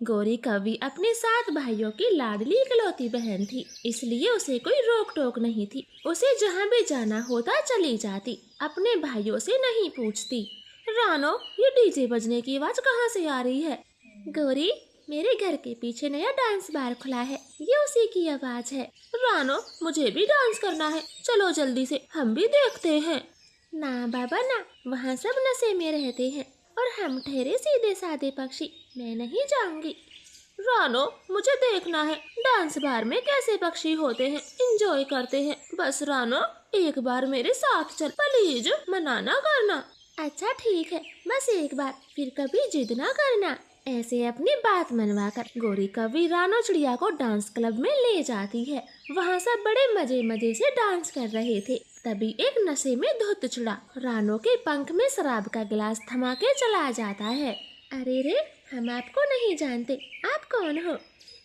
गौरी कवि अपने 7 भाइयों की लाडली इकलौती बहन थी, इसलिए उसे कोई रोक टोक नहीं थी। उसे जहाँ भी जाना होता चली जाती, अपने भाइयों से नहीं पूछती। रानो, ये डीजे बजने की आवाज कहाँ से आ रही है? गौरी, मेरे घर के पीछे नया डांस बार खुला है, ये उसी की आवाज है। रानो, मुझे भी डांस करना है, चलो जल्दी से हम भी देखते हैं। ना बाबा ना, वहाँ सब नशे में रहते हैं और हम ठहरे सीधे साधे पक्षी, मैं नहीं जाऊंगी। रानो, मुझे देखना है डांस बार में कैसे पक्षी होते हैं, एंजॉय करते हैं। बस रानो, एक बार मेरे साथ चल, प्लीज, मना ना करना। अच्छा ठीक है, बस एक बार, फिर कभी जिद ना करना। ऐसे अपनी बात मनवाकर गौरी कवि रानो चिड़िया को डांस क्लब में ले जाती है। वहाँ सब बड़े मजे मजे से डांस कर रहे थे। तभी एक नशे में धुत चिड़ा रानो के पंख में शराब का गिलास थमा के चला जाता है। अरे रे, हम आपको नहीं जानते, आप कौन हो?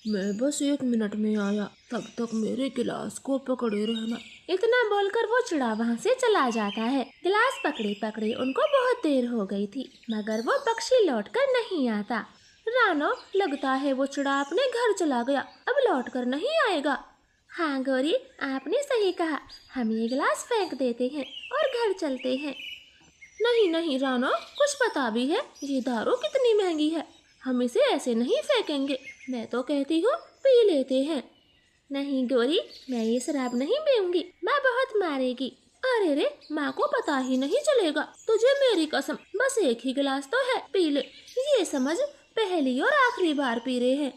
मैं बस 1 मिनट में आया, तब तक मेरे गिलास को पकड़े रहना। इतना बोलकर वो चिड़ा वहाँ से चला जाता है। गिलास पकड़े पकड़े उनको बहुत देर हो गई थी, मगर वो पक्षी लौटकर नहीं आता। रानो, लगता है वो चिड़ा अपने घर चला गया, अब लौटकर नहीं आएगा। हाँ गौरी, आपने सही कहा, हम ये गिलास फेंक देते हैं और घर चलते हैं। नहीं नहीं रानो, कुछ पता भी है ये दारू कितनी महंगी है, हम इसे ऐसे नहीं फेंकेंगे। मैं तो कहती हूँ पी लेते हैं। नहीं गौरी, मैं ये शराब नहीं पीऊंगी, माँ बहुत मारेगी। अरे रे, माँ को पता ही नहीं चलेगा, तुझे मेरी कसम, बस एक ही गिलास तो है, पी ले, ये समझ पहली और आखिरी बार पी रहे हैं।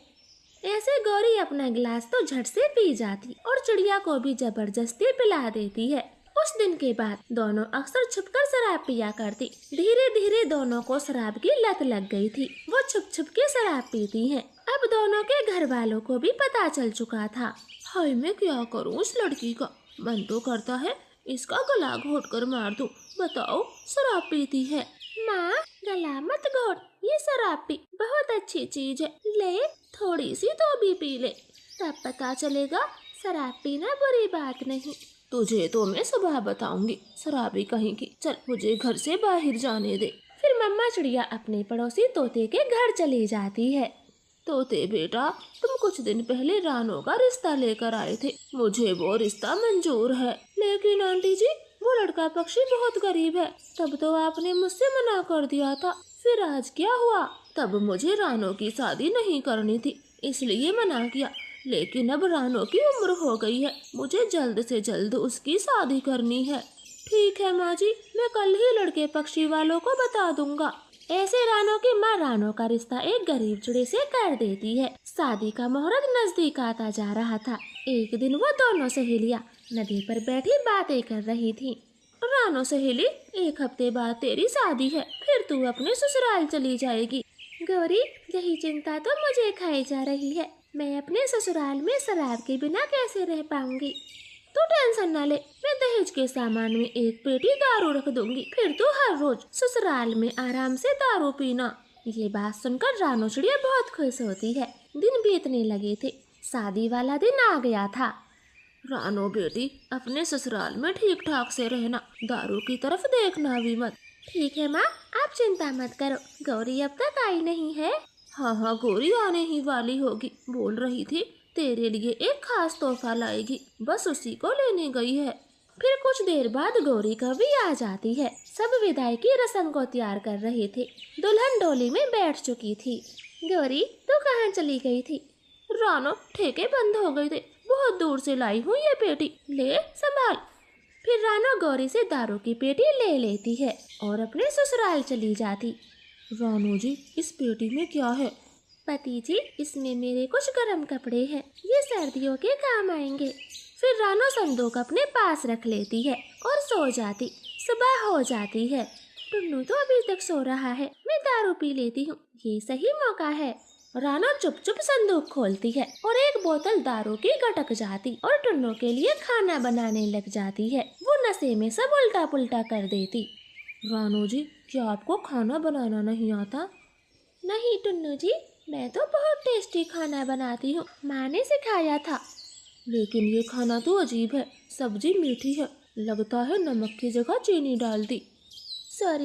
ऐसे गौरी अपना गिलास तो झट से पी जाती और चिड़िया को भी जबरदस्ती पिला देती है। उस दिन के बाद दोनों अक्सर छुपकर शराब पिया करती। धीरे धीरे दोनों को शराब की लत लग गई थी, वो छुप छुप के शराब पीती हैं। अब दोनों के घर वालों को भी पता चल चुका था। हाय, मैं क्या करूँ इस लड़की का, मन तो करता है इसका गला घोट कर मार दूं। बताओ, शराब पीती है। माँ, गला मत घोट, ये शराब पी, बहुत अच्छी चीज है, ले थोड़ी सी तो भी पी ले, तब पता चलेगा शराब पीना बुरी बात नहीं। तुझे तो मैं सुबह बताऊंगी, शराबी कहीं की। चल, मुझे घर से बाहर जाने दे। फिर मम्मा चिड़िया अपने पड़ोसी तोते के घर चली जाती है। तोते बेटा, तुम कुछ दिन पहले रानो का रिश्ता लेकर आए थे, मुझे वो रिश्ता मंजूर है, लेकिन आंटी जी, वो लड़का पक्षी बहुत गरीब है, तब तो आपने मुझसे मना कर दिया था, फिर आज क्या हुआ? तब मुझे रानो की शादी नहीं करनी थी, इसलिए मना किया, लेकिन अब रानो की उम्र हो गई है, मुझे जल्द से जल्द उसकी शादी करनी है। ठीक है माँ जी, मैं कल ही लड़के पक्षी वालों को बता दूंगा। ऐसे रानो की माँ रानो का रिश्ता एक गरीब चिड़े से कर देती है। शादी का मुहूर्त नजदीक आता जा रहा था। एक दिन वो दोनों सहेलियाँ नदी पर बैठी बातें कर रही थी। रानो सहेली, 1 हफ्ते बाद तेरी शादी है, फिर तू अपने ससुराल चली जाएगी। गौरी, यही चिंता तो मुझे खाई जा रही है, मैं अपने ससुराल में शराब के बिना कैसे रह पाऊंगी। तू टेंशन न ले, मैं दहेज के सामान में 1 पेटी दारू रख दूंगी, फिर तू हर रोज ससुराल में आराम से दारू पीना। ये बात सुनकर रानो चिड़िया बहुत खुश होती है। दिन बीतने लगे थे, शादी वाला दिन आ गया था। रानो बेटी, अपने ससुराल में ठीक ठाक से रहना, दारू की तरफ देखना भी मत। ठीक है माँ, आप चिंता मत करो, गौरी अब तक आई नहीं है। हाँ, गौरी आने ही वाली होगी, बोल रही थी तेरे लिए एक खास तोहफा लाएगी, बस उसी को लेने गई है। फिर कुछ देर बाद गौरी कवि आ जाती है। सब विदाई की रस्म को तैयार कर रहे थे। दुल्हन डोली में बैठ चुकी थी। गौरी, तू कहाँ चली गई थी? रानो, ठेके बंद हो गए थे, बहुत दूर से लाई हूँ ये पेटी, ले संभाल। फिर रानो गौरी से दारू की पेटी ले लेती है और अपने ससुराल चली जाती। रानो जी, इस पेटी में क्या है? पति जी, इसमें मेरे कुछ गर्म कपड़े हैं, ये सर्दियों के काम आएंगे। फिर रानो संदूक अपने पास रख लेती है और सो जाती। सुबह हो जाती है। टुन्नू तो अभी तक सो रहा है, मैं दारू पी लेती हूँ, ये सही मौका है। रानो चुप चुप संदूक खोलती है और एक बोतल दारू की गटक जाती और टुन्नू के लिए खाना बनाने लग जाती है। वो नशे में सब उल्टा पुल्टा कर देती। रानो जी, क्या आपको खाना बनाना नहीं आता? नहीं टुन्नू जी, मैं तो बहुत टेस्टी खाना बनाती हूँ, माँ ने सिखाया था। लेकिन ये खाना तो अजीब है, सब्जी मीठी है, लगता है नमक की जगह चीनी डाल दी। सॉरी